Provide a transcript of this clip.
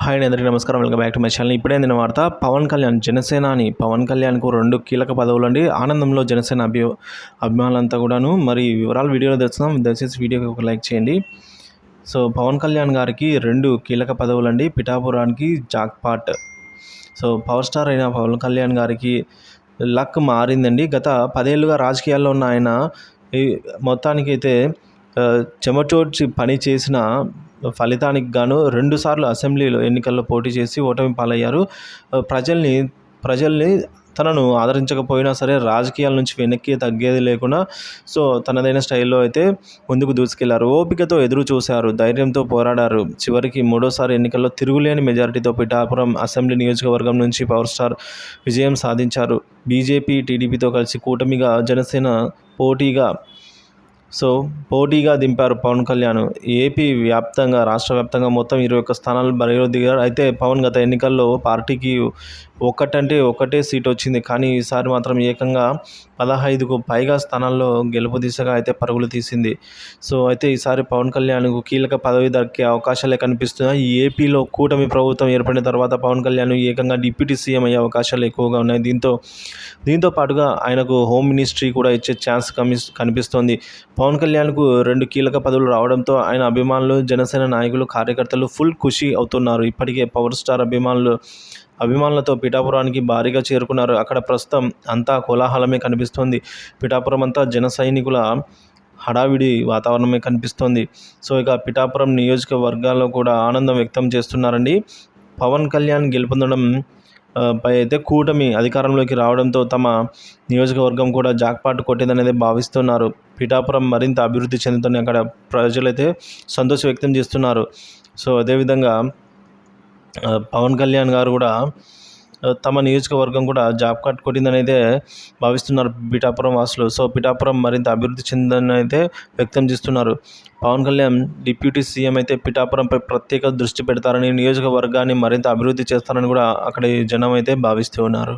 Hi అండి, అందరికీ నమస్కారం. Welcome back to my channel. ఇప్పుడే నేను వార్త పవన్ కళ్యాణ్ జనసేనాని పవన్ కళ్యాణ్కు 2 కీలక పదవులు అండి. ఆనందంలో జనసేన అభిమానులంతా కూడాను. మరి వివరాలు వీడియోలో తెలుసుకుందాం. దయచేసి వీడియోకి ఒక లైక్ చేయండి. సో పవన్ కళ్యాణ్ గారికి 2 కీలక పదవులు అండి. పిఠాపురానికి జాక్పాట్. సో పవర్ స్టార్ అయిన పవన్ కళ్యాణ్ గారికి లక్ మారిందండి. గత 10 ఏళ్ళుగా రాజకీయాల్లో ఉన్న ఆయన మొత్తానికైతే చెమటోడ్చి పని చేసిన ఫలితానికి గాను 2 సార్లు అసెంబ్లీలో ఎన్నికల్లో పోటీ చేసి ఓటమి పాలయ్యారు. ప్రజల్ని తనను ఆదరించకపోయినా సరే రాజకీయాల నుంచి వెనక్కి తగ్గేది లేకుండా సో తనదైన స్టైల్లో అయితే ముందుకు దూసుకెళ్లారు. ఓపికతో ఎదురు చూశారు, ధైర్యంతో పోరాడారు. చివరికి 3వ ఎన్నికల్లో తిరుగులేని మెజారిటీతో పిఠాపురం అసెంబ్లీ నియోజకవర్గం నుంచి పవర్ స్టార్ విజయం సాధించారు. బీజేపీ, టీడీపీతో కలిసి కూటమిగా జనసేన పోటీగా దింపారు పవన్ కళ్యాణ్. ఏపీ వ్యాప్తంగా, రాష్ట్ర వ్యాప్తంగా మొత్తం 21 స్థానాలు బరిలో దిగారు. అయితే పవన్ గత ఎన్నికల్లో పార్టీకి ఒకటే సీట్ వచ్చింది. కానీ ఈసారి మాత్రం ఏకంగా 15కు పైగా స్థానాల్లో గెలుపు దిశగా అయితే పరుగులు తీసింది. సో అయితే ఈసారి పవన్ కళ్యాణ్కు కీలక పదవి దక్కే అవకాశాలే కనిపిస్తున్నాయి. ఏపీలో కూటమి ప్రభుత్వం ఏర్పడిన తర్వాత పవన్ కళ్యాణ్ ఏకంగా డిప్యూటీ సీఎం అయ్యే అవకాశాలు ఎక్కువగా ఉన్నాయి. దీంతో పాటుగా ఆయనకు హోమ్ మినిస్ట్రీ కూడా ఇచ్చే ఛాన్స్ కనిపిస్తోంది. పవన్ కళ్యాణ్కు 2 కీలక పదవులు రావడంతో ఆయన అభిమానులు, జనసేన నాయకులు, కార్యకర్తలు ఫుల్ ఖుషి అవుతున్నారు. ఇప్పటికే పవర్ స్టార్ అభిమానులతో పిఠాపురానికి భారీగా చేరుకున్నారు. అక్కడ ప్రస్తుతం అంతా కోలాహలమే కనిపిస్తోంది. పిఠాపురం అంతా జన సైనికుల హడావిడి వాతావరణమే కనిపిస్తోంది. సో ఇక పిఠాపురం నియోజకవర్గాల్లో కూడా ఆనందం వ్యక్తం చేస్తున్నారండి. పవన్ కళ్యాణ్ గెలుపొందడం పై అయితే కూటమి అధికారంలోకి రావడంతో తమ నియోజకవర్గం కూడా జాక్పాట్ కొట్టిందనేది భావిస్తున్నారు. పిఠాపురం మరింత అభివృద్ధి చెందుతుంది. అక్కడ ప్రజలైతే సంతోషం వ్యక్తం చేస్తున్నారు. సో అదేవిధంగా పవన్ కళ్యాణ్ గారు కూడా తమ నియోజకవర్గం కూడా జాక్పాట్ కొట్టిందనైతే భావిస్తున్నారు పిఠాపురం వాసులు. సో పిఠాపురం మరింత అభివృద్ధి చెందని అయితే వ్యక్తం చేస్తున్నారు. పవన్ కళ్యాణ్ డిప్యూటీ సీఎం అయితే పిఠాపురంపై ప్రత్యేక దృష్టి పెడతారని, నియోజకవర్గాన్ని మరింత అభివృద్ధి చేస్తారని కూడా అక్కడి జనం అయితే భావిస్తూ ఉన్నారు.